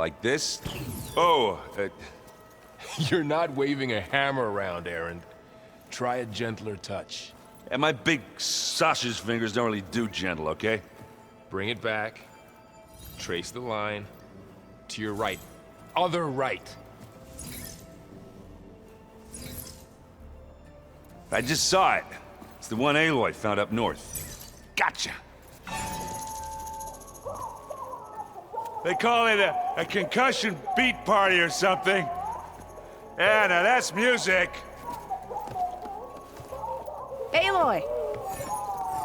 Like this? Oh, You're not waving a hammer around, Erend. Try a gentler touch. and my big sausage fingers don't really do gentle, okay? Bring it back. Trace the line. To your right. Other right. I just saw it. It's the one Aloy found up north. Gotcha! They call it a concussion beat party or something. Yeah, now that's music. Aloy!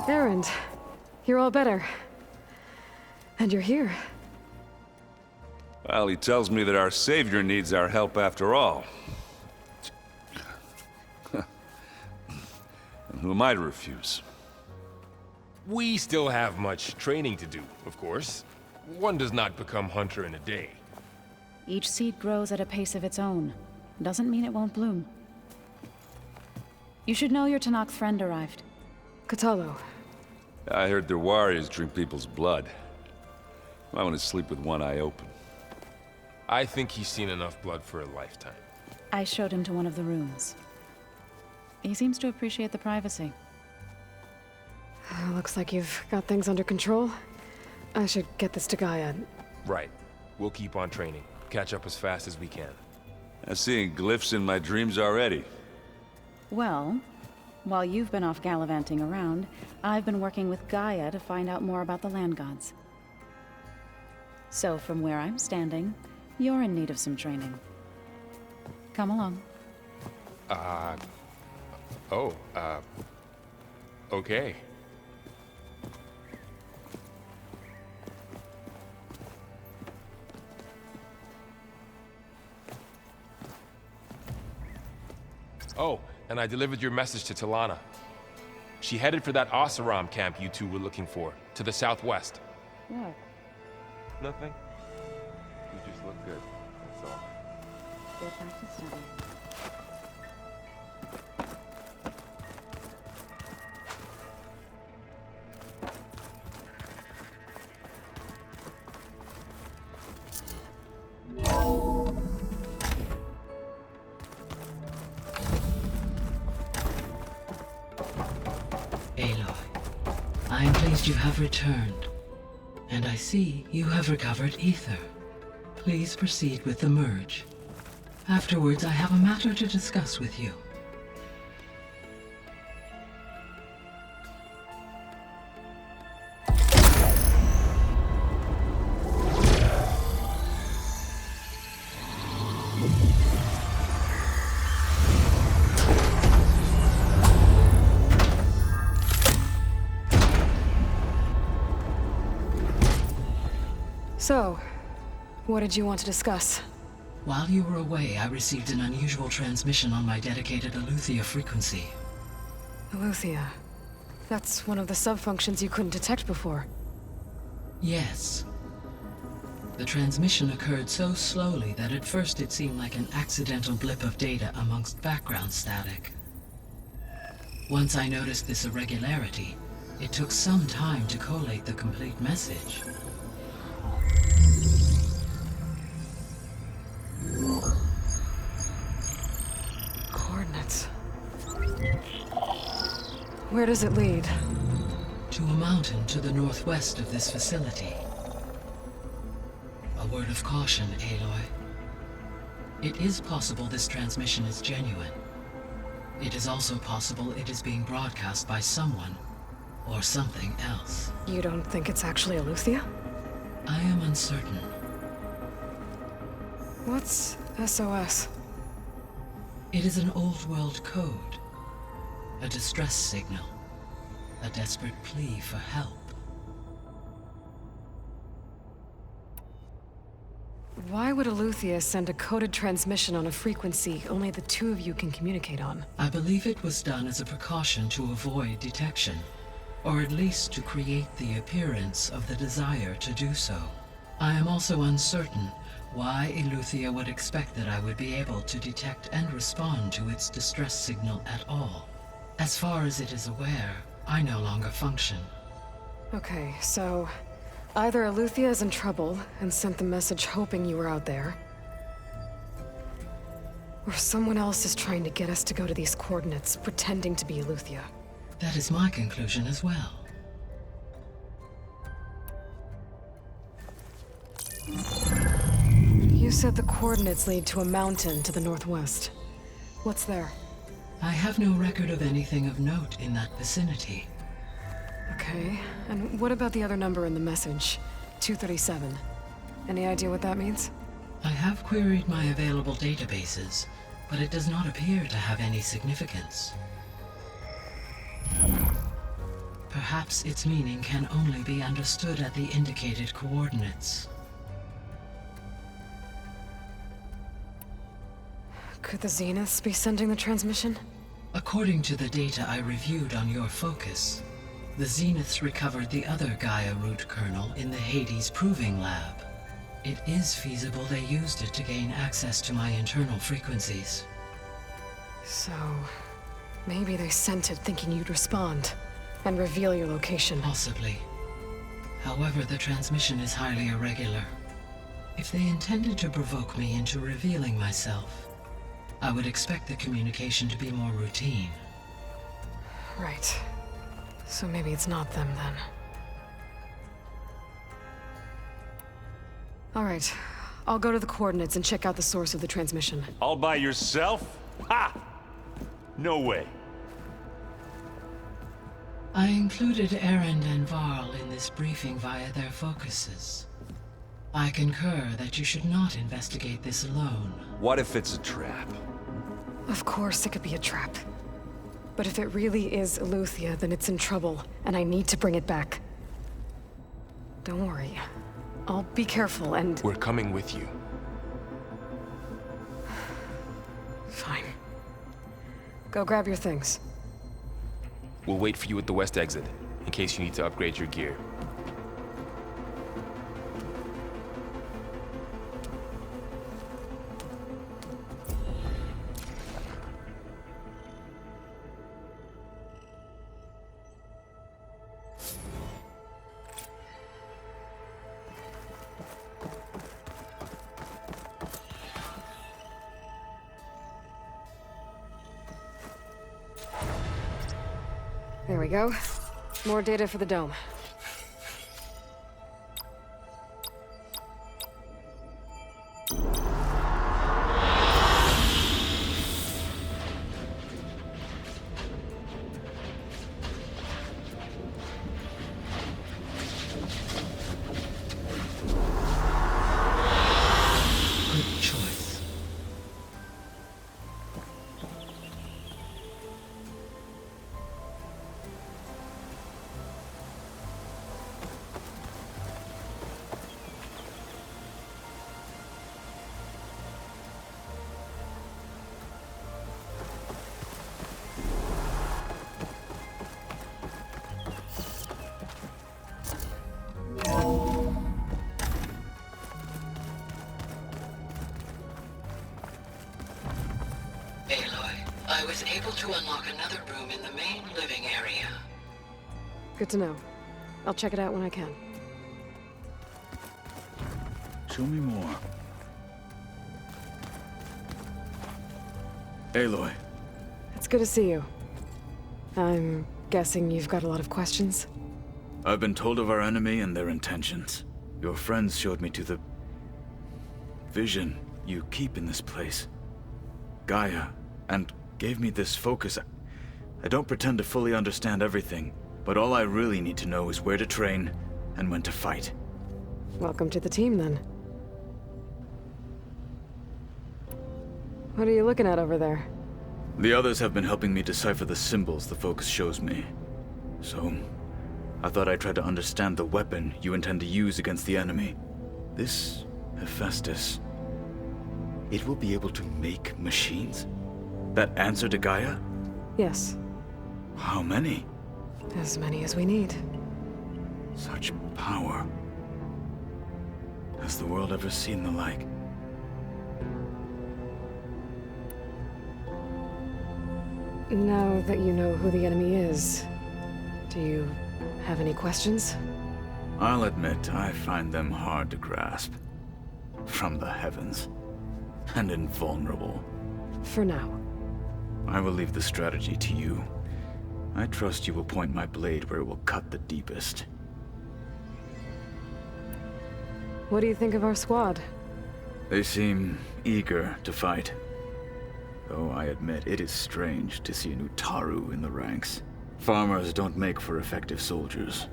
Erend, you're all better. And you're here. Well, he tells me that our savior needs our help after all. And who am I to refuse? We still have much training to do, of course. One does not become hunter in a day. Each seed grows at a pace of its own. Doesn't mean it won't bloom. You should know your Tenakth friend arrived. Kotallo. I heard their warriors drink people's blood. I want to sleep with one eye open. I think he's seen enough blood for a lifetime. I showed him to one of the rooms. He seems to appreciate the privacy. Looks like you've got things under control. I should get this to Gaia. Right. We'll keep on training. Catch up as fast as we can. I'm seeing glyphs in my dreams already. Well, while you've been off gallivanting around, I've been working with Gaia to find out more about the land gods. So from where I'm standing, you're in need of some training. Come along. Okay. Oh, and I delivered your message to Talana. She headed for that Oseram camp you two were looking for, to the southwest. What? Nothing. You just look good, that's all. Get back to study. Aloy, I am pleased you have returned. And I see you have recovered ether. Please proceed with the merge. Afterwards, I have a matter to discuss with you. So, what did you want to discuss? While you were away, I received an unusual transmission on my dedicated Eleuthia frequency. Eleuthia. That's one of the sub-functions you couldn't detect before. Yes. The transmission occurred so slowly that at first it seemed like an accidental blip of data amongst background static. Once I noticed this irregularity, it took some time to collate the complete message. Coordinates. Where does it lead? To a mountain to the northwest of this facility. A word of caution, Aloy. It is possible this transmission is genuine. It is also possible it is being broadcast by someone or something else. You don't think it's actually Eleuthia? I am uncertain. What's SOS? It is an old world code. A distress signal. A desperate plea for help. Why would Eleuthia send a coded transmission on a frequency only the two of you can communicate on? I believe it was done as a precaution to avoid detection, or at least to create the appearance of the desire to do so. I am also uncertain why Eleuthia would expect that I would be able to detect and respond to its distress signal at all. As far as it is aware, I no longer function. Okay, so Either Eleuthia is in trouble and sent the message hoping you were out there, or someone else is trying to get us to go to these coordinates, pretending to be Eleuthia. That is my conclusion as well. You said the coordinates lead to a mountain to the northwest. What's there? I have no record of anything of note in that vicinity. Okay, and what about the other number in the message? 237. Any idea what that means? I have queried my available databases, but it does not appear to have any significance. Perhaps its meaning can only be understood at the indicated coordinates. Could the Zeniths be sending the transmission? According to the data I reviewed on your focus, the Zeniths recovered the other Gaia root kernel in the Hades Proving Lab. It is feasible they used it to gain access to my internal frequencies. So, maybe they sent it thinking you'd respond and reveal your location. Possibly. However, the transmission is highly irregular. If they intended to provoke me into revealing myself, I would expect the communication to be more routine. Right. So maybe it's not them then. All right. I'll go to the coordinates and check out the source of the transmission. All by yourself? Ha! No way. I included Erend and Varl in this briefing via their focuses. I concur that you should not investigate this alone. What if it's a trap? Of course it could be a trap. But if it really is Eleuthia, then it's in trouble, and I need to bring it back. Don't worry. I'll be careful and... We're coming with you. Fine. Go grab your things. We'll wait for you at the west exit, in case you need to upgrade your gear. There we go. More data for the dome. Good choice. Aloy, I was able to unlock another room in the main living area. Good to know. I'll check it out when I can. Show me more. Aloy. It's good to see you. I'm guessing you've got a lot of questions? I've been told of our enemy and their intentions. Your friends showed me to the vision you keep in this place. Gaia, and gave me this focus. I don't pretend to fully understand everything, but all I really need to know is where to train and when to fight. Welcome to the team, then. What are you looking at over there? The others have been helping me decipher the symbols the focus shows me. So, I thought I'd try to understand the weapon you intend to use against the enemy. This Hephaestus, it will be able to make machines? That answer to Gaia? Yes. How many? As many as we need. Such power. Has the world ever seen the like? Now that you know who the enemy is, do you have any questions? I'll admit I find them hard to grasp. From the heavens. And invulnerable. For now. I will leave the strategy to you. I trust you will point my blade where it will cut the deepest. What do you think of our squad? They seem eager to fight. Though I admit it is strange to see an Utaru in the ranks. Farmers don't make for effective soldiers.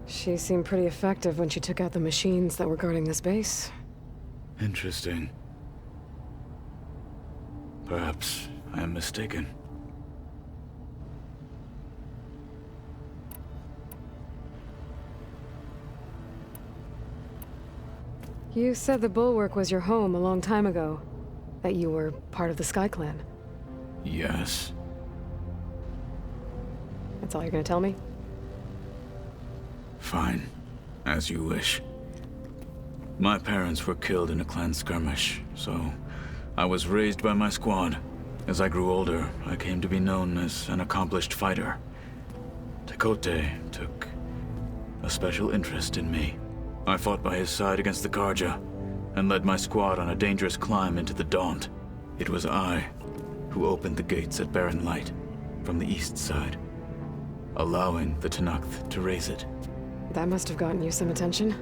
She seemed pretty effective when she took out the machines that were guarding this base. Interesting. Perhaps I am mistaken. You said the Bulwark was your home a long time ago. That you were part of the Sky Clan. Yes. That's all you're gonna tell me? Fine. As you wish. My parents were killed in a clan skirmish, so I was raised by my squad. As I grew older, I came to be known as an accomplished fighter. Tekote took a special interest in me. I fought by his side against the Carja, and led my squad on a dangerous climb into the Daunt. It was I who opened the gates at Barren Light from the east side, allowing the Tenakth to raise it. That must have gotten you some attention.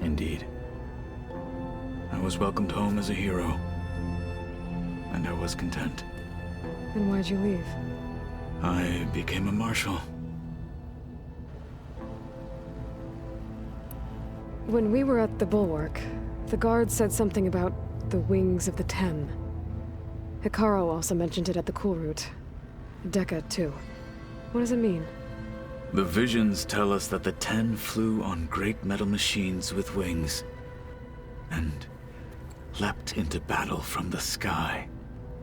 Indeed. I was welcomed home as a hero, and I was content. And why'd you leave? I became a marshal. When we were at the Bulwark, the guard said something about the Wings of the Ten. Hikaru also mentioned it at the Cool Route. Dekka, too. What does it mean? The visions tell us that the Ten flew on great metal machines with wings, and leapt into battle from the sky.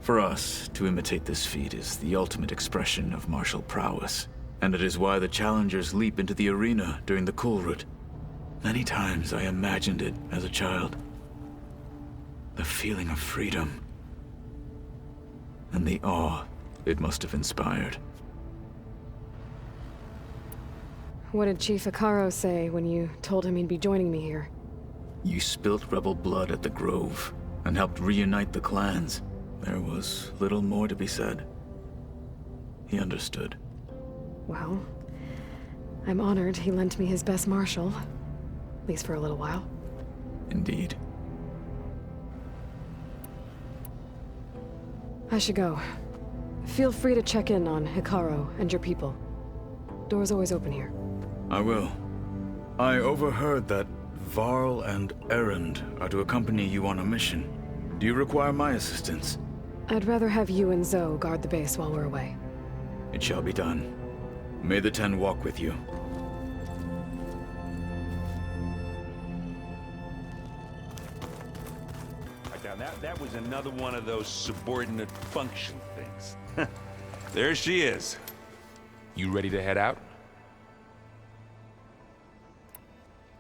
For us, to imitate this feat is the ultimate expression of martial prowess, and it is why the challengers leap into the arena during the Cool Route. Many times I imagined it as a child. The feeling of freedom, and the awe it must have inspired. What did Chief Hikaru say when you told him he'd be joining me here? You spilt rebel blood at the Grove, and helped reunite the clans. There was little more to be said. He understood. Well, I'm honored he lent me his best marshal. At least for a little while. Indeed. I should go. Feel free to check in on Hikaru and your people. Door's always open here. I will. I overheard that Varl and Erend are to accompany you on a mission. Do you require my assistance? I'd rather have you and Zoe guard the base while we're away. It shall be done. May the Ten walk with you. That was another one of those subordinate function things. There she is. You ready to head out?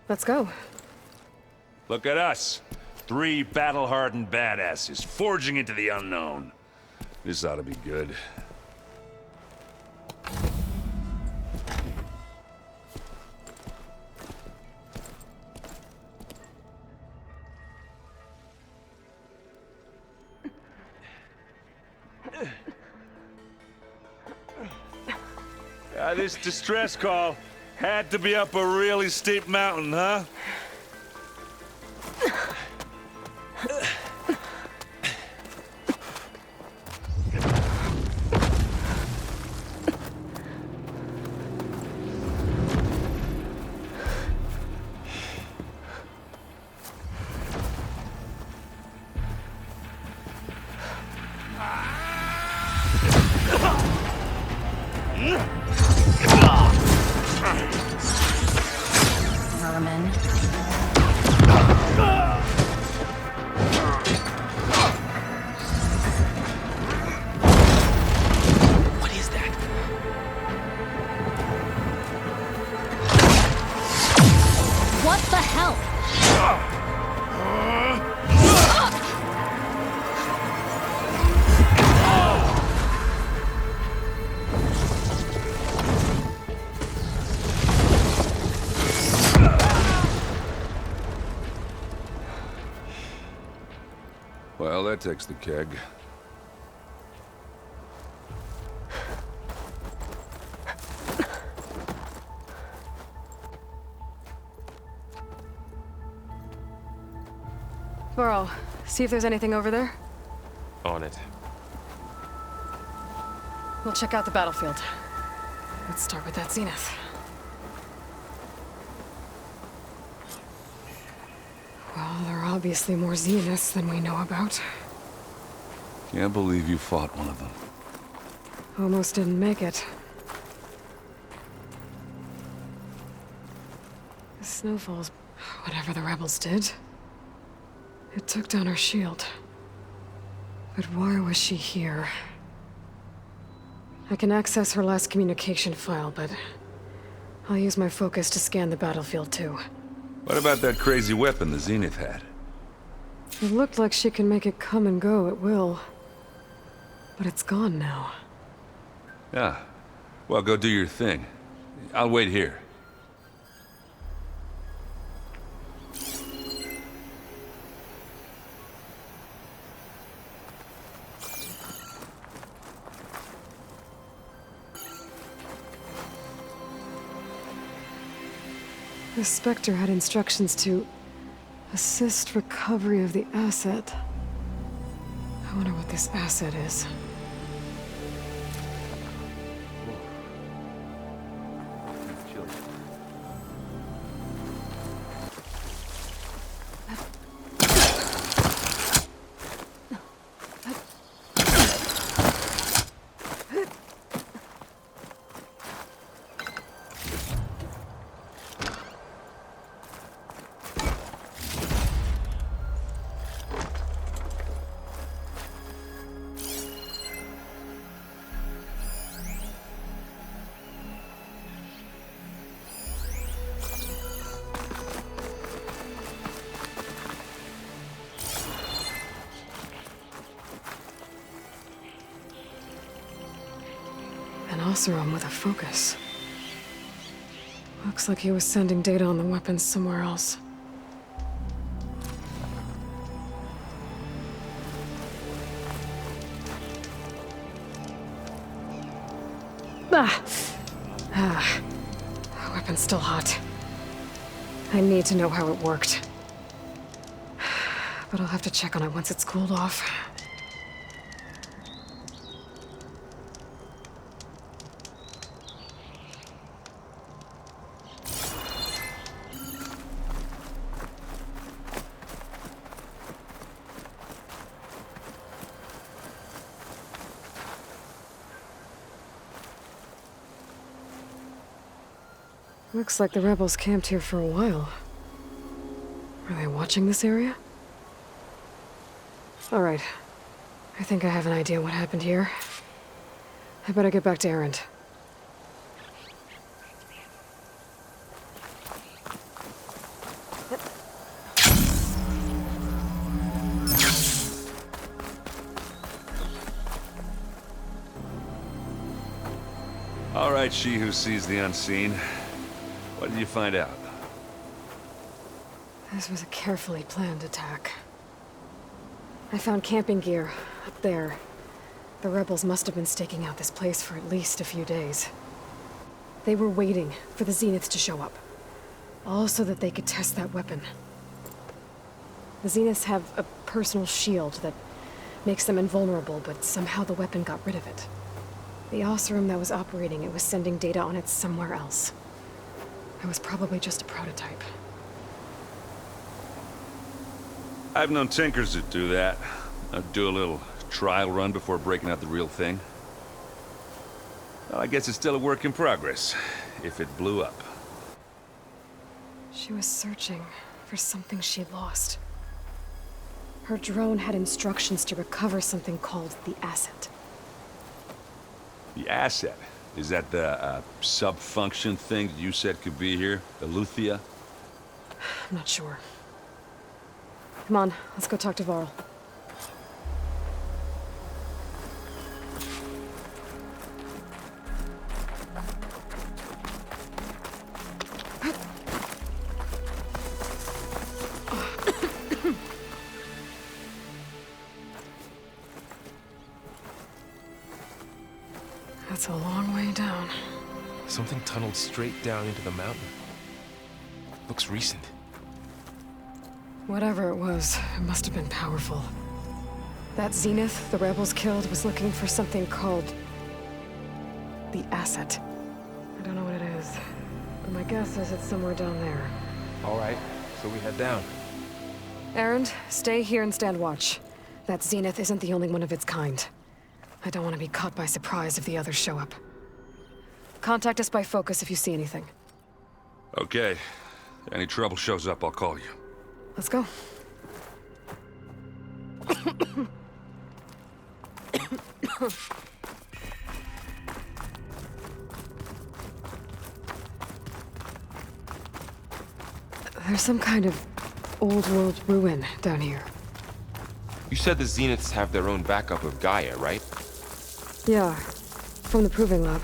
Let's go. Look at us. 3 battle-hardened badasses forging into the unknown. This ought to be good. This distress call had to be up a really steep mountain, huh? Vermin. What is that? What the hell? Well, that takes the keg. Varl, see if there's anything over there. On it. We'll check out the battlefield. Let's start with that zenith. Well, there are obviously more zeniths than we know about. Can't believe you fought one of them. Almost didn't make it. The snowfalls, whatever the rebels did, it took down our shield. But why was she here? I can access her last communication file, but I'll use my focus to scan the battlefield too. What about that crazy weapon the Zenith had? It looked like she can make it come and go at will. But it's gone now. Yeah. Well, go do your thing. I'll wait here. The Spectre had instructions to assist recovery of the asset. I wonder what this asset is. An Oseram with a focus. Looks like he was sending data on the weapons somewhere else. The weapon's still hot. I need to know how it worked. But I'll have to check on it once it's cooled off. Looks like the rebels camped here for a while. Are they watching this area? All right. I think I have an idea what happened here. I better get back to Erend. All right, she who sees the unseen. What did you find out? This was a carefully planned attack. I found camping gear up there. The rebels must have been staking out this place for at least a few days. They were waiting for the Zeniths to show up. All so that they could test that weapon. The Zeniths have a personal shield that makes them invulnerable, but somehow the weapon got rid of it. The Oseram that was operating it was sending data on it somewhere else. It was probably just a prototype. I've known tinkers that do that. I'd do a little trial run before breaking out the real thing. Well, I guess it's still a work in progress, if it blew up. She was searching for something she lost. Her drone had instructions to recover something called the Asset. The asset? Is that the sub-function thing that you said could be here? Eleuthia? I'm not sure. Come on, let's go talk to Varl. It's a long way down. Something tunneled straight down into the mountain. Looks recent. Whatever it was, it must have been powerful. That Zenith the rebels killed was looking for something called the Asset. I don't know what it is, but my guess is it's somewhere down there. All right, so we head down. Erend, stay here and stand watch. That Zenith isn't the only one of its kind. I don't want to be caught by surprise if the others show up. Contact us by focus if you see anything. Okay. Any trouble shows up, I'll call you. Let's go. There's some kind of old-world ruin down here. You said the Zeniths have their own backup of Gaia, right? Yeah, from the Proving Lab.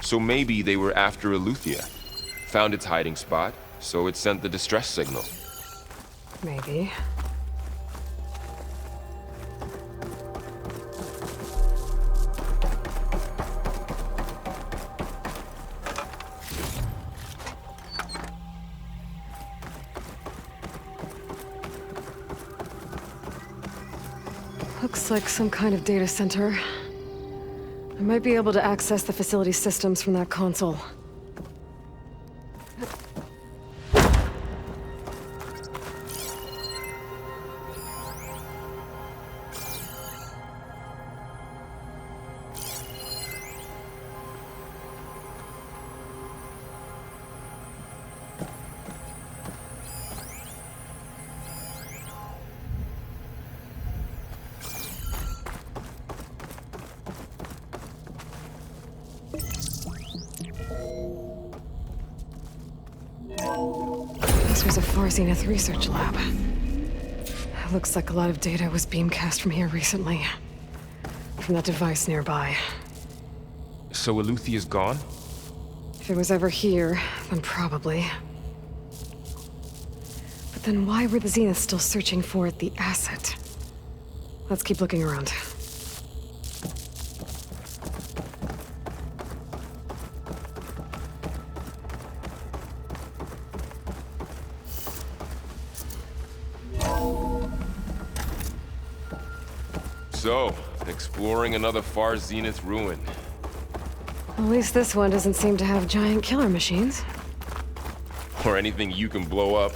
So maybe they were after Eleuthia. Found its hiding spot, so it sent the distress signal. Maybe. Looks like some kind of data center. I might be able to access the facility systems from that console. This was a Far Zenith research lab. Looks like a lot of data was beamcast from here recently. From that device nearby. So Eleuthia's gone? If it was ever here, then probably. But then why were the Zeniths still searching for the Asset? Let's keep looking around. So, exploring another Far Zenith ruin. At least this one doesn't seem to have giant killer machines. Or anything you can blow up.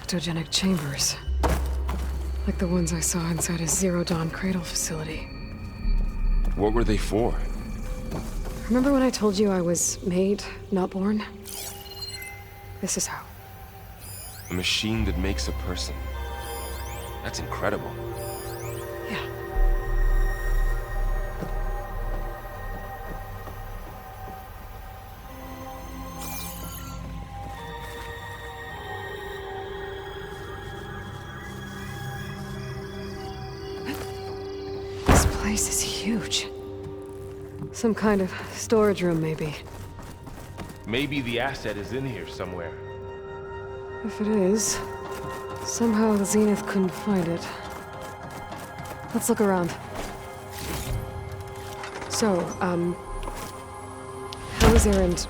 Ectogenic chambers. Like the ones I saw inside a Zero Dawn cradle facility. What were they for? Remember when I told you I was made, not born? This is how. A machine that makes a person. That's incredible. Yeah. This place is huge. Some kind of storage room, maybe. Maybe the asset is in here somewhere. If it is, somehow the Zenith couldn't find it. Let's look around. So, how is Erend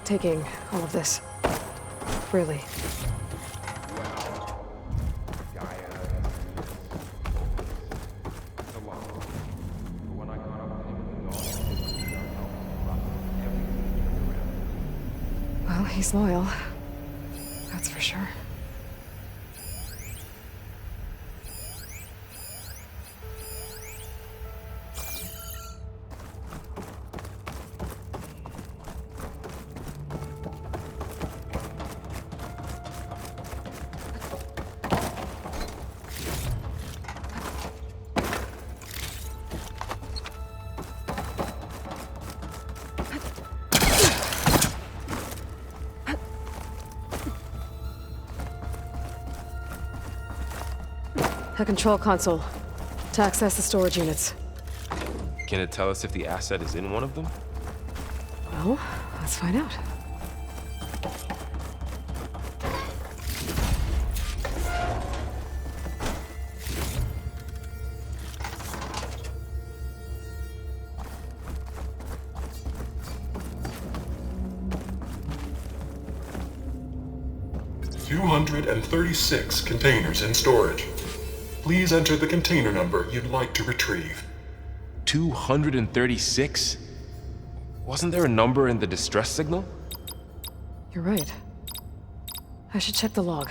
taking all of this? Really? Well, he's loyal. That's for sure. A control console to access the storage units. Can it tell us if the asset is in one of them? Well, let's find out. $236 containers in storage. Please enter the container number you'd like to retrieve. 236? Wasn't there a number in the distress signal? You're right. I should check the log.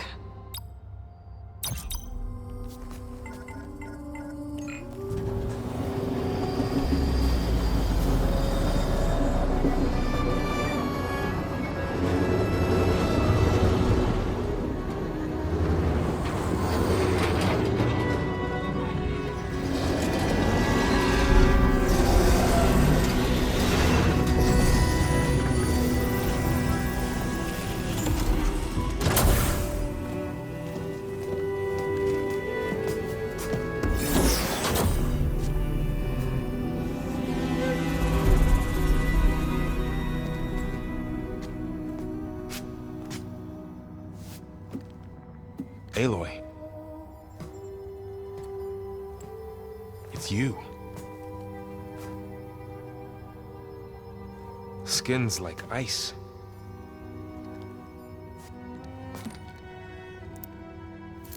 Aloy. It's you. Skin's like ice.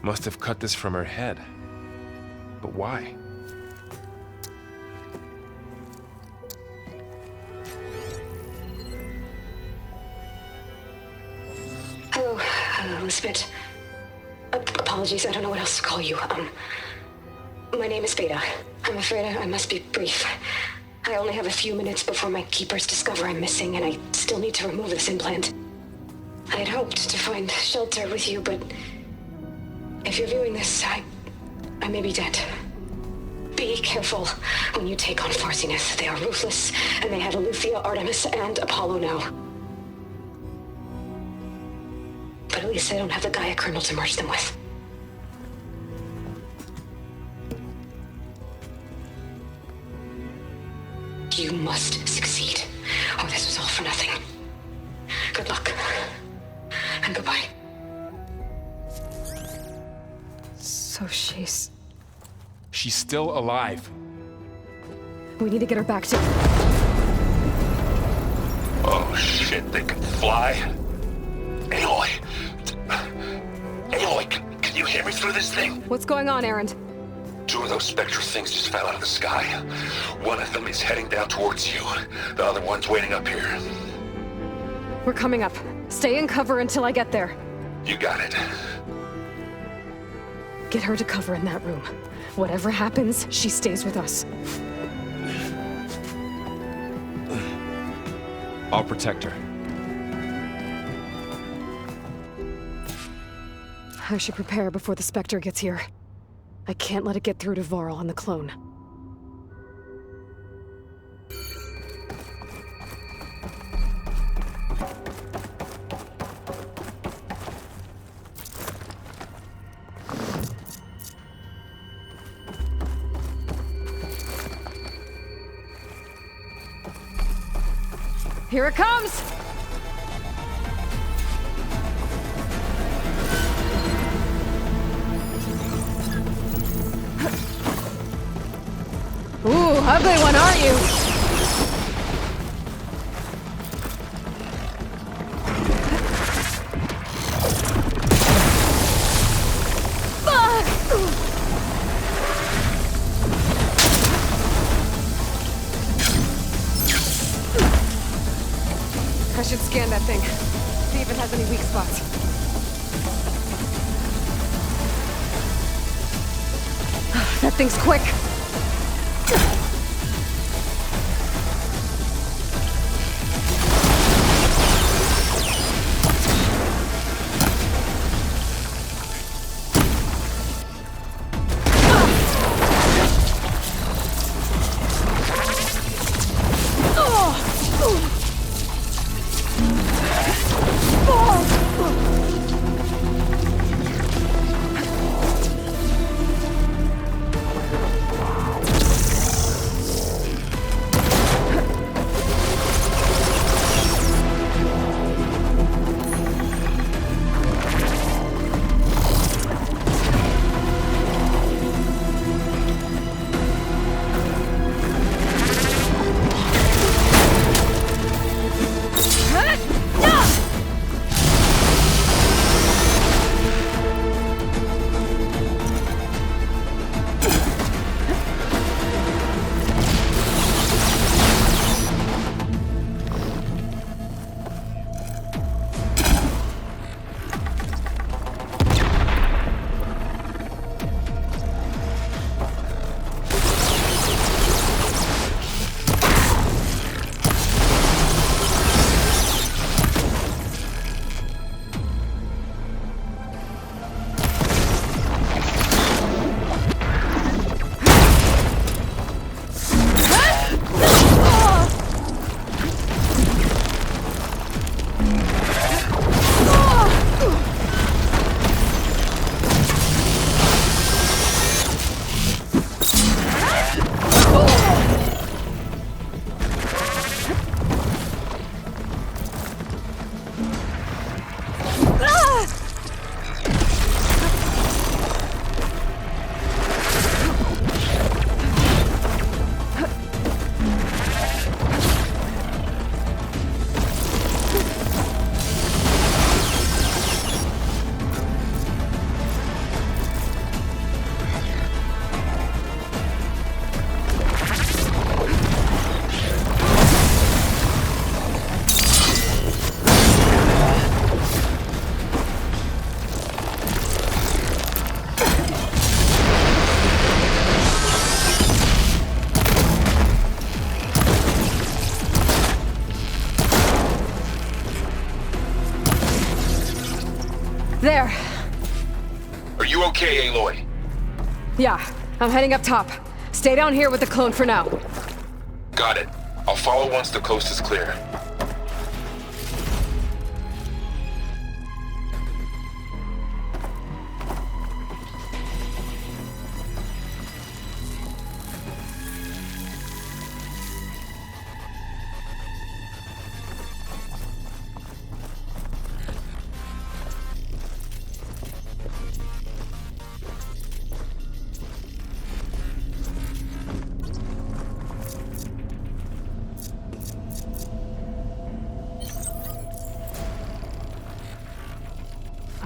Must have cut this from her head. But why? Hello, Elizabeth. Apologies, I don't know what else to call you. My name is Beta. I'm afraid I must be brief. I only have a few minutes before my keepers discover I'm missing, and I still need to remove this implant. I had hoped to find shelter with you, but if you're viewing this, I may be dead. Be careful when you take on Farsineth. They are ruthless, and they have Eleuthia, Artemis, and Apollo now. But at least they don't have the Gaia kernel to merge them with. You must succeed, or this was all for nothing. Good luck. And goodbye. So she's still alive. We need to get her back to... Oh shit, they can fly? Aloy! Aloy, can you hear me through this thing? What's going on, Erend? 2 of those Spectre things just fell out of the sky. One of them is heading down towards you. The other one's waiting up here. We're coming up. Stay in cover until I get there. You got it. Get her to cover in that room. Whatever happens, she stays with us. I'll protect her. I should prepare before the Spectre gets here. I can't let it get through to Varl and the clone. Here it comes! Ooh, ugly one, aren't you? I should scan that thing. See if it has any weak spots. That thing's quick. There. Are you okay, Aloy? Yeah, I'm heading up top. Stay down here with the clone for now. Got it. I'll follow once the coast is clear.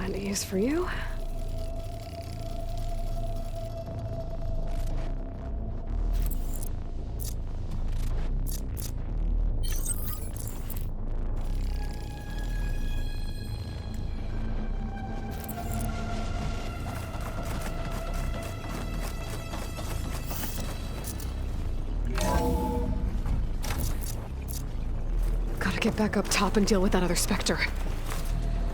Find a use for you? Gotta get back up top and deal with that other Spectre.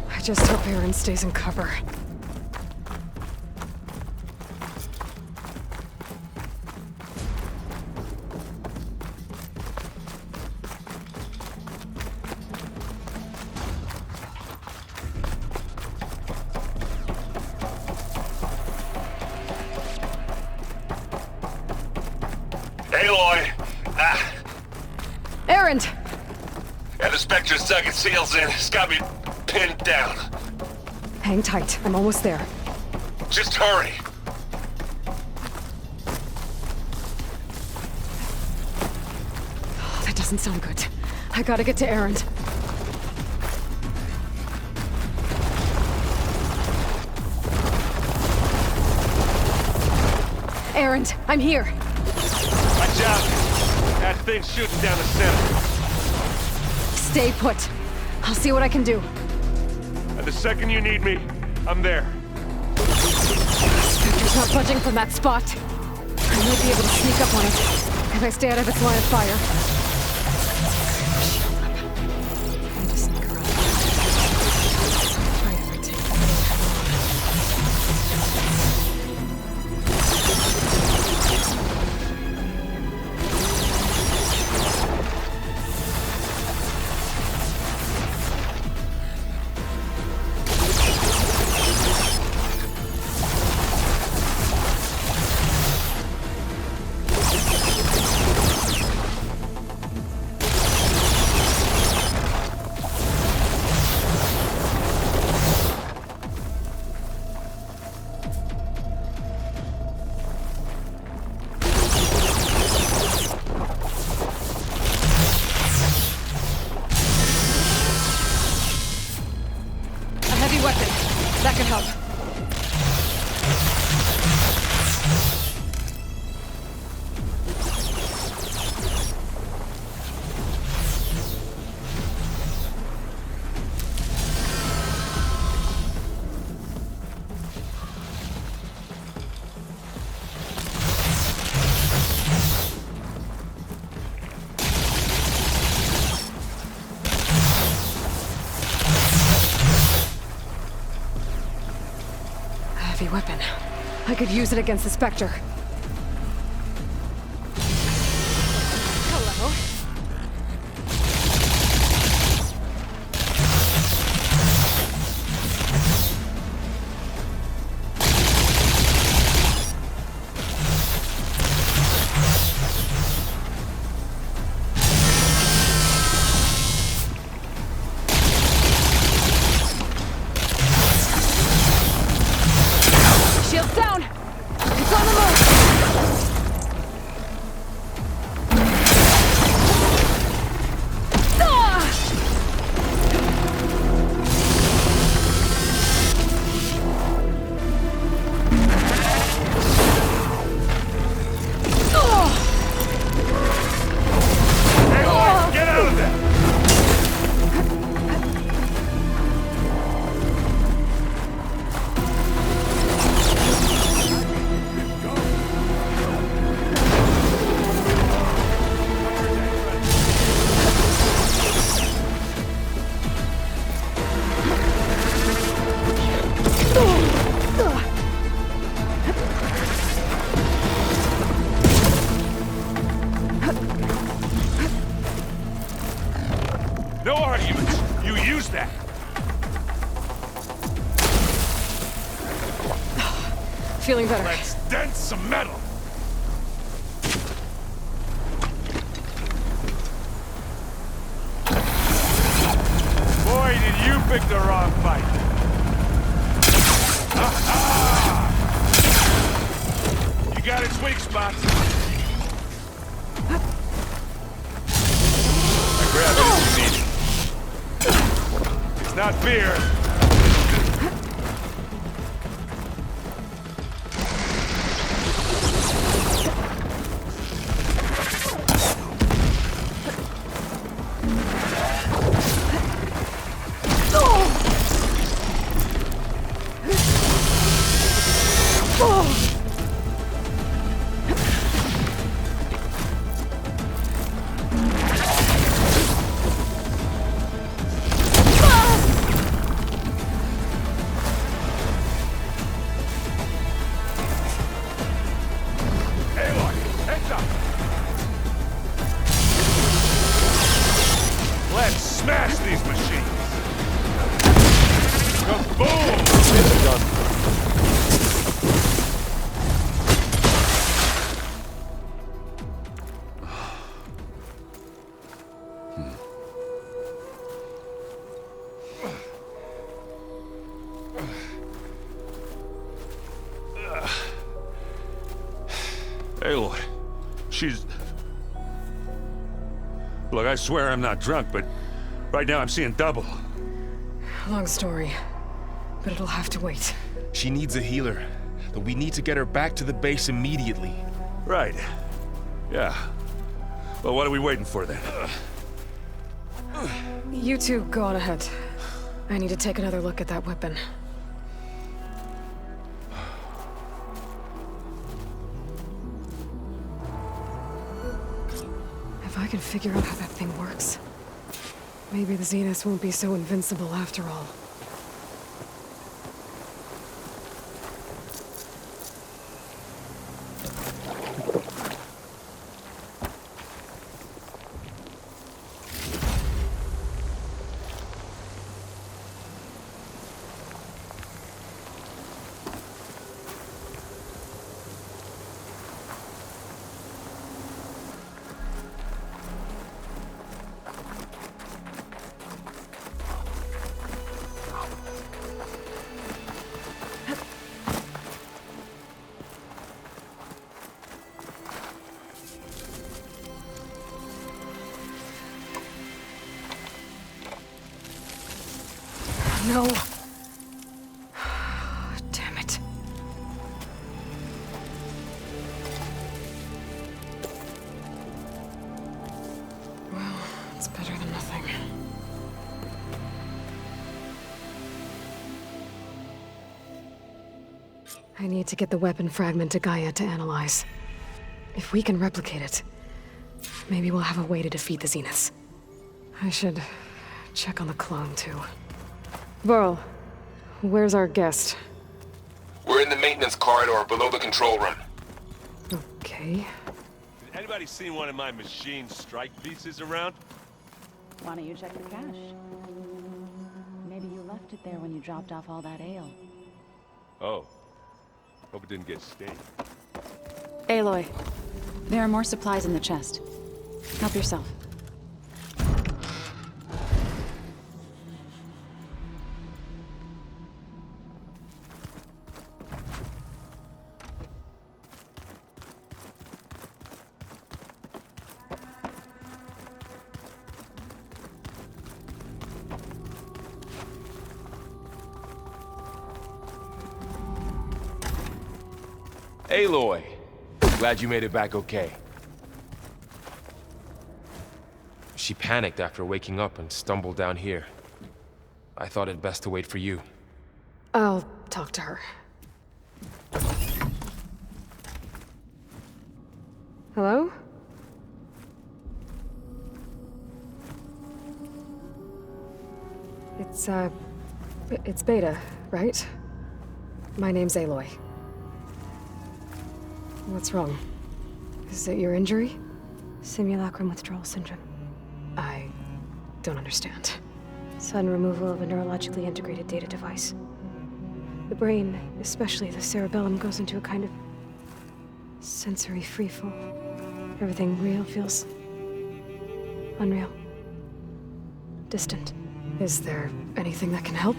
I just hope Erend stays in cover. Aloy! Erend! And the Spectre's dug its heels in. It's got me pinned down. Hang tight, I'm almost there. Just hurry. Oh, that doesn't sound good. I gotta get to Erend. Erend, I'm here. Watch out! That thing's shooting down the center. Stay put. I'll see what I can do. And the second you need me, I'm there. Spectre's not budging from that spot. I might be able to sneak up on it if I stay out of its line of fire. Time to sneak around. Try to retake the heavy weapon. That could help. Heavy weapon. I could use it against the Spectre. Hello. Shields down! It's on the move! No arguments. You use that. Feeling better. Let's dent some metal. Boy, did you pick the wrong fight. You got its weak spots. I grab it if you need it. It's not beer. Let's smash these machines! Kaboom! It's done. Aloy, she's... Look, I swear I'm not drunk, but right now I'm seeing double. Long story, but it'll have to wait. She needs a healer, but we need to get her back to the base immediately. Right. Yeah. Well, what are we waiting for then? You two go on ahead. I need to take another look at that weapon. If I can figure out how that thing works, maybe the Zeniths won't be so invincible after all. No. Damn it. Well, it's better than nothing. I need to get the weapon fragment to Gaia to analyze. If we can replicate it, maybe we'll have a way to defeat the Zeniths. I should check on the clone, too. Varl, where's our guest? We're in the maintenance corridor below the control room. Okay. Anybody seen one of my machine strike pieces around? Why don't you check the cache? Maybe you left it there when you dropped off all that ale. Oh. Hope it didn't get stained. Aloy, there are more supplies in the chest. Help yourself. Aloy, glad you made it back okay. She panicked after waking up and stumbled down here. I thought it best to wait for you. I'll talk to her. Hello? It's Beta, right? My name's Aloy. What's wrong? Is it your injury? Simulacrum withdrawal syndrome. I don't understand. Sudden removal of a neurologically integrated data device. The brain, especially the cerebellum, goes into a kind of sensory freefall. Everything real feels unreal. Distant. Is there anything that can help?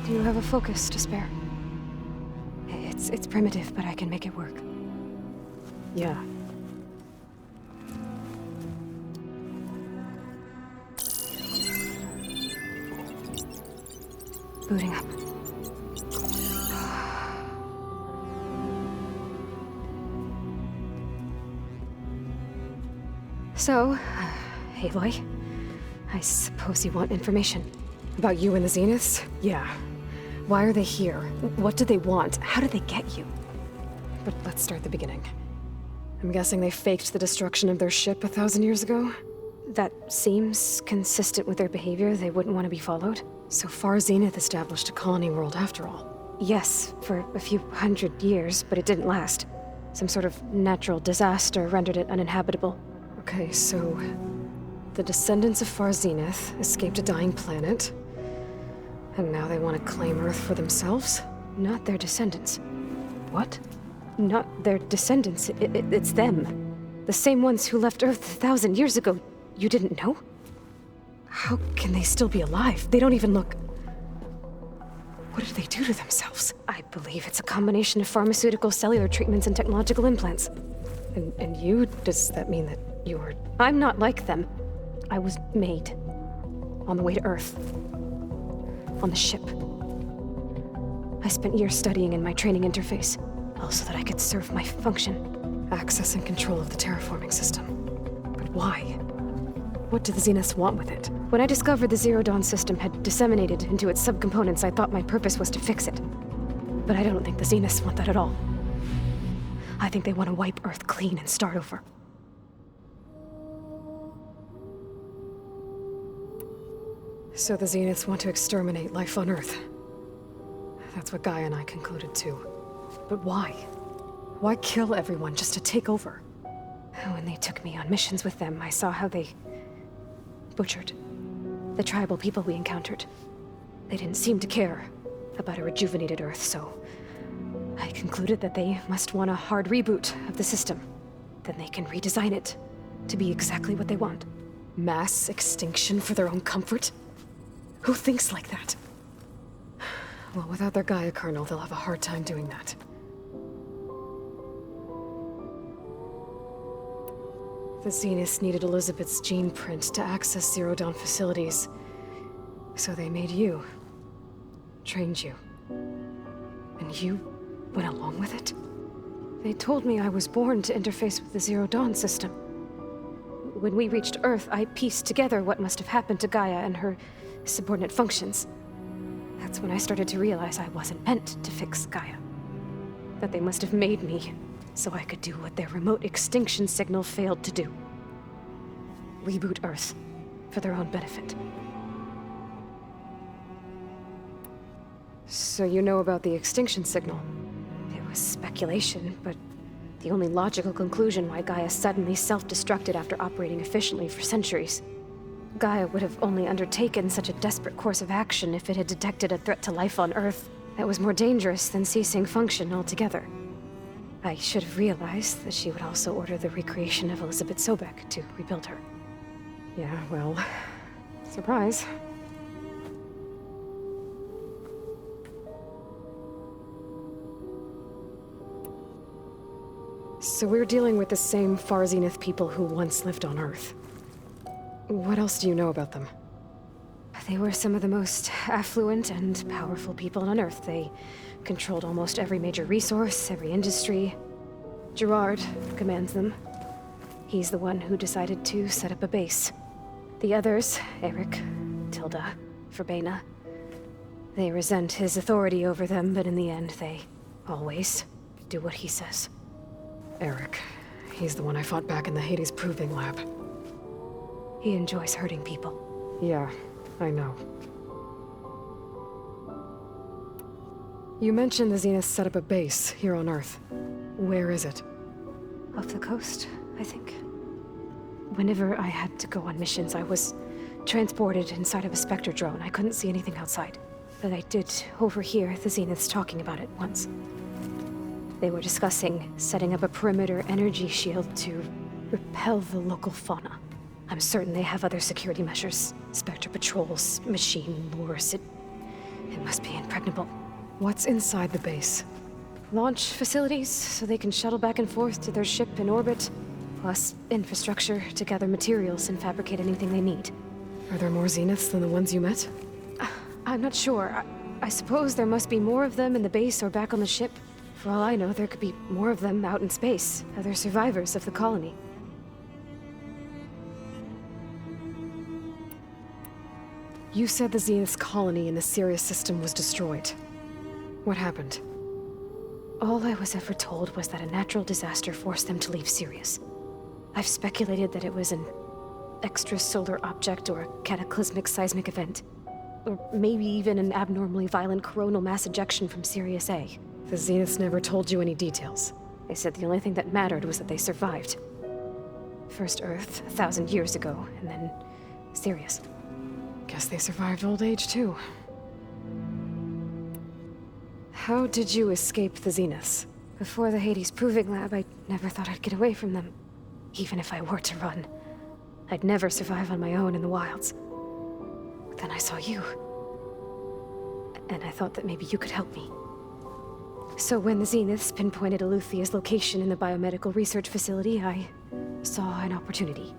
Do you have a focus to spare? It's primitive, but I can make it work. Yeah. Booting up. So, Aloy, I suppose you want information. About you and the Zeniths? Yeah. Why are they here? What do they want? How did they get you? But let's start at the beginning. I'm guessing they faked the destruction of their ship 1,000 years ago? That seems consistent with their behavior. They wouldn't want to be followed. So Far Zenith established a colony world after all. Yes, for a few hundred years, but it didn't last. Some sort of natural disaster rendered it uninhabitable. Okay, so the descendants of Far Zenith escaped a dying planet, and now they want to claim Earth for themselves? Not their descendants. What? Not their descendants. It's them. The same ones who left Earth 1,000 years ago. You didn't know? How can they still be alive? They don't even look... What did they do to themselves? I believe it's a combination of pharmaceutical, cellular treatments, and technological implants. And you? Does that mean that you're... I'm not like them. I was made. On the way to Earth. On the ship. I spent years studying in my training interface, all so that I could serve my function. Access and control of the terraforming system. But why? What do the Zeniths want with it? When I discovered the Zero Dawn system had disseminated into its subcomponents, I thought my purpose was to fix it. But I don't think the Zeniths want that at all. I think they want to wipe Earth clean and start over. So the Zeniths want to exterminate life on Earth. That's what Gaia and I concluded too. But why? Why kill everyone just to take over? When they took me on missions with them, I saw how they butchered the tribal people we encountered. They didn't seem to care about a rejuvenated Earth, so I concluded that they must want a hard reboot of the system. Then they can redesign it to be exactly what they want. Mass extinction for their own comfort? Who thinks like that? Well, without their Gaia kernel, they'll have a hard time doing that. The Zeniths needed Elizabeth's gene print to access Zero Dawn facilities. So they made you. Trained you. And you went along with it? They told me I was born to interface with the Zero Dawn system. When we reached Earth, I pieced together what must have happened to Gaia and her subordinate functions. That's when I started to realize I wasn't meant to fix Gaia. That they must have made me so I could do what their remote extinction signal failed to do. Reboot Earth for their own benefit. So you know about the extinction signal? It was speculation, but the only logical conclusion why Gaia suddenly self-destructed after operating efficiently for centuries. Gaia would have only undertaken such a desperate course of action if it had detected a threat to life on Earth that was more dangerous than ceasing function altogether. I should have realized that she would also order the recreation of Elizabeth Sobek to rebuild her. Yeah, well, surprise. So we're dealing with the same Far Zenith people who once lived on Earth. What else do you know about them? They were some of the most affluent and powerful people on Earth. They controlled almost every major resource, every industry. Gerard commands them. He's the one who decided to set up a base. The others, Eric, Tilda, Verbena, they resent his authority over them, but in the end, they always do what he says. Eric. He's the one I fought back in the Hades Proving Lab. He enjoys hurting people. Yeah, I know. You mentioned the Zeniths set up a base here on Earth. Where is it? Off the coast, I think. Whenever I had to go on missions, I was transported inside of a Spectre drone. I couldn't see anything outside. But I did overhear the Zeniths talking about it once. They were discussing setting up a perimeter energy shield to repel the local fauna. I'm certain they have other security measures. Spectre patrols, machine lures. It must be impregnable. What's inside the base? Launch facilities, so they can shuttle back and forth to their ship in orbit. Plus infrastructure to gather materials and fabricate anything they need. Are there more Zeniths than the ones you met? I'm not sure. I suppose there must be more of them in the base or back on the ship. For all I know, there could be more of them out in space. Other survivors of the colony. You said the Zenith's colony in the Sirius system was destroyed. What happened? All I was ever told was that a natural disaster forced them to leave Sirius. I've speculated that it was an extrasolar object or a cataclysmic seismic event. Or maybe even an abnormally violent coronal mass ejection from Sirius A. The Zeniths never told you any details. They said the only thing that mattered was that they survived. First Earth, 1,000 years ago, and then Sirius. Guess they survived old age, too. How did you escape the Zeniths? Before the Hades Proving Lab, I never thought I'd get away from them. Even if I were to run. I'd never survive on my own in the wilds. But then I saw you. And I thought that maybe you could help me. So when the Zeniths pinpointed Eluthia's location in the biomedical research facility, I saw an opportunity.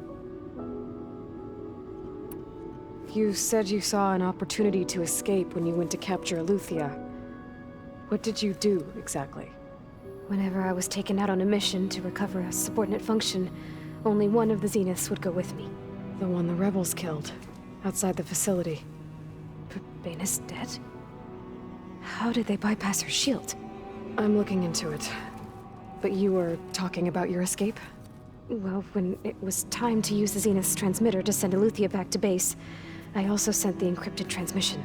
You said you saw an opportunity to escape when you went to capture Eluthia. What did you do, exactly? Whenever I was taken out on a mission to recover a subordinate function, only one of the Zeniths would go with me. The one the rebels killed, outside the facility. Bane's dead? How did they bypass her shield? I'm looking into it. But you were talking about your escape? Well, when it was time to use the Zenith's transmitter to send Eluthia back to base, I also sent the encrypted transmission.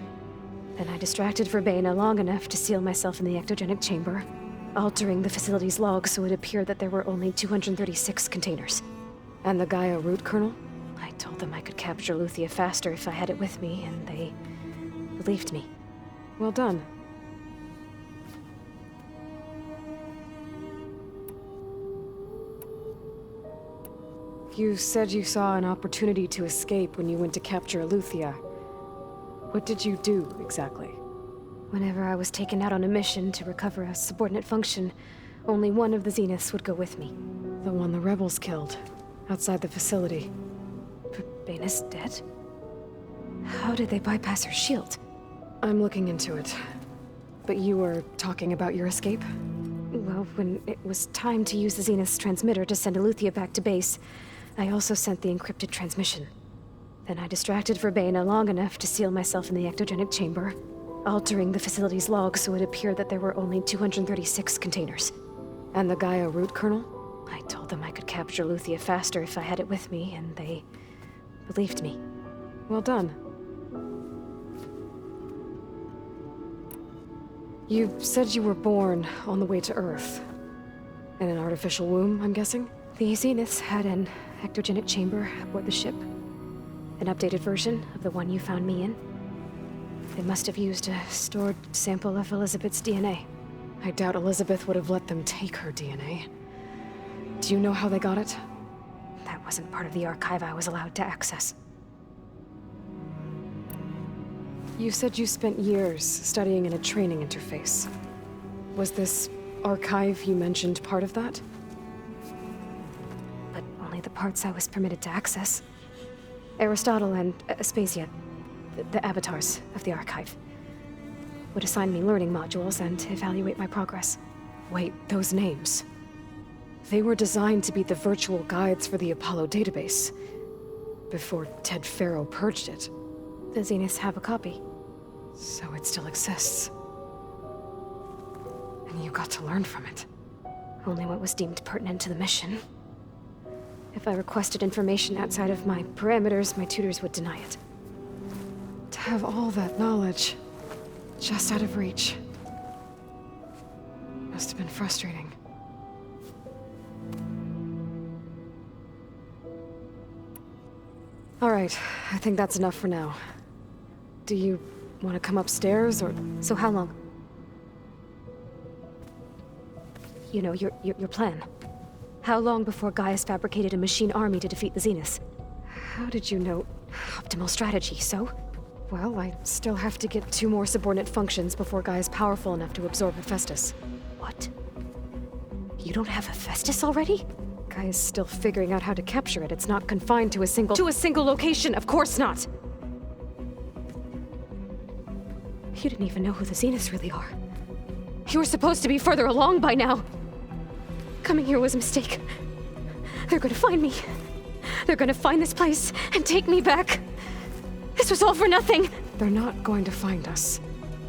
Then I distracted Verbena long enough to seal myself in the ectogenic chamber, altering the facility's log so it appeared that there were only 236 containers. And the Gaia root kernel? I told them I could capture Eluthia faster if I had it with me, and they believed me. Well done. You said you saw an opportunity to escape when you went to capture Eluthia. What did you do, exactly? Whenever I was taken out on a mission to recover a subordinate function, only one of the Zeniths would go with me. The one the rebels killed, outside the facility. Bane's dead? How did they bypass her shield? I'm looking into it. But you were talking about your escape? Well, when it was time to use the Zenith's transmitter to send Eluthia back to base, I also sent the encrypted transmission. Then I distracted Verbena long enough to seal myself in the ectogenic chamber, altering the facility's log so it appeared that there were only 236 containers. And the Gaia root kernel? I told them I could capture Eluthia faster if I had it with me, and they believed me. Well done. You said you were born on the way to Earth. In an artificial womb, I'm guessing? The Zeniths had an ectogenic chamber aboard the ship. An updated version of the one you found me in. They must have used a stored sample of Elizabeth's DNA. I doubt Elizabeth would have let them take her DNA. Do you know how they got it? That wasn't part of the archive I was allowed to access. You said you spent years studying in a training interface. Was this archive you mentioned part of that? But only the parts I was permitted to access. Aristotle and Aspasia, the avatars of the archive, would assign me learning modules and evaluate my progress. Wait, those names. They were designed to be the virtual guides for the Apollo database, before Ted Faro purged it. The Zeniths have a copy. So it still exists. And you got to learn from it. Only what was deemed pertinent to the mission. If I requested information outside of my parameters, my tutors would deny it. To have all that knowledge, just out of reach. Must have been frustrating. All right, I think that's enough for now. Do you want to come upstairs, or... So how long? You know, your plan. How long before Gaius fabricated a machine army to defeat the Zeniths? How did you know? Optimal strategy, so? Well, I still have to get 2 more subordinate functions before Gaia's powerful enough to absorb Hephaestus. What? You don't have Hephaestus already? Gaia's still figuring out how to capture it. It's not confined to a single... To a single location! Of course not! You didn't even know who the Zeniths really are. You were supposed to be further along by now. Coming here was a mistake. They're gonna find me. They're gonna find this place and take me back. This was all for nothing. They're not going to find us.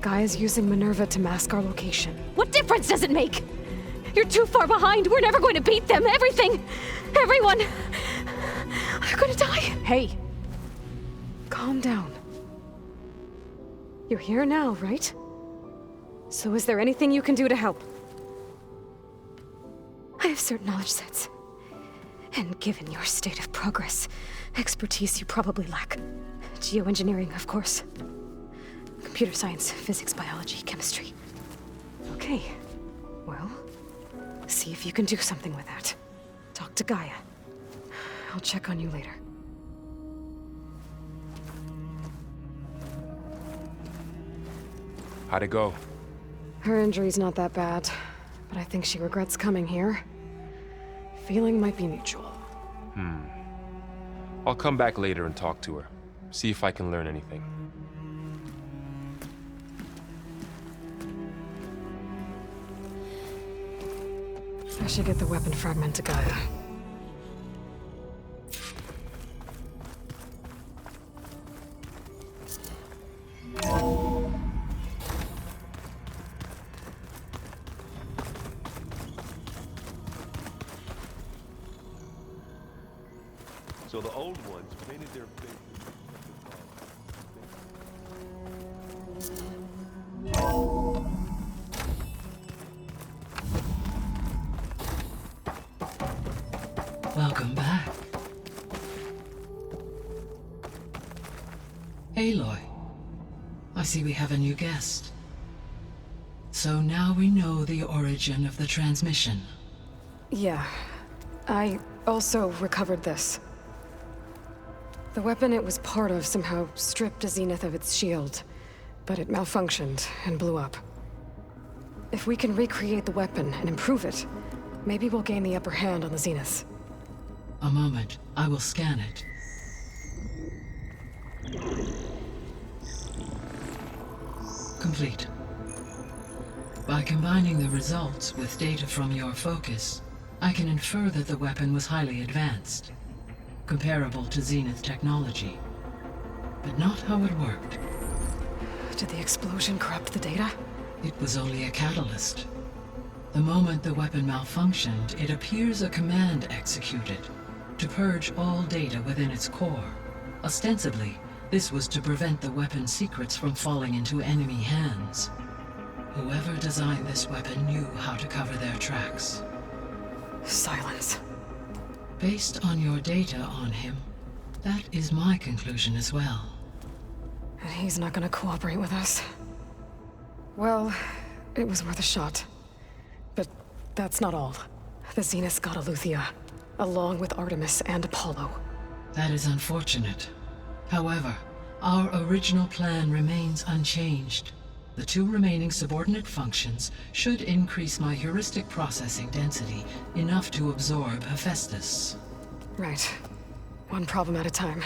Gaia's using Minerva to mask our location. What difference does it make? You're too far behind. We're never going to beat them. Everything. Everyone. They're gonna die. Hey. Calm down. You're here now, right? So is there anything you can do to help? I have certain knowledge sets. And given your state of progress, expertise you probably lack. Geoengineering, of course. Computer science, physics, biology, chemistry. Okay. Well, see if you can do something with that. Talk to Gaia. I'll check on you later. How'd it go? Her injury's not that bad, but I think she regrets coming here. Feeling might be mutual. I'll come back later and talk to her. See if I can learn anything. I should get the weapon fragment to Gaia. So the old ones painted their faces. Welcome back. Aloy, I see we have a new guest. So now we know the origin of the transmission. Yeah. I also recovered this. The weapon it was part of somehow stripped a Zenith of its shield, but it malfunctioned and blew up. If we can recreate the weapon and improve it, maybe we'll gain the upper hand on the Zeniths. A moment, I will scan it. Complete. By combining the results with data from your focus, I can infer that the weapon was highly advanced, comparable to Zenith technology, but not how it worked. Did the explosion corrupt the data? It was only a catalyst. The moment the weapon malfunctioned, it appears a command executed to purge all data within its core. Ostensibly, this was to prevent the weapon's secrets from falling into enemy hands. Whoever designed this weapon knew how to cover their tracks. Silence. Based on your data on him, that is my conclusion as well. And he's not gonna cooperate with us. Well, it was worth a shot. But that's not all. The Zeniths got Eleuthia, along with Artemis and Apollo. That is unfortunate. However, our original plan remains unchanged. The 2 remaining subordinate functions should increase my heuristic processing density enough to absorb Hephaestus. Right. One problem at a time.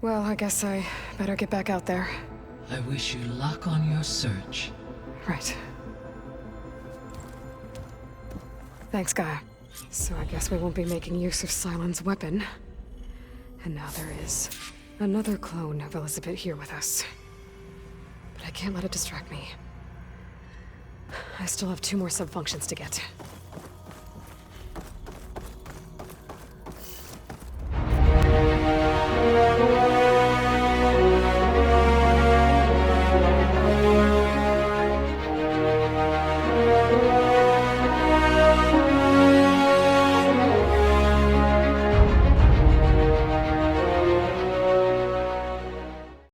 Well, I guess I better get back out there. I wish you luck on your search. Right. Thanks, Gaia. So I guess we won't be making use of Sylens' weapon. And now there is another clone of Elizabeth here with us. But I can't let it distract me. I still have 2 more sub-functions to get.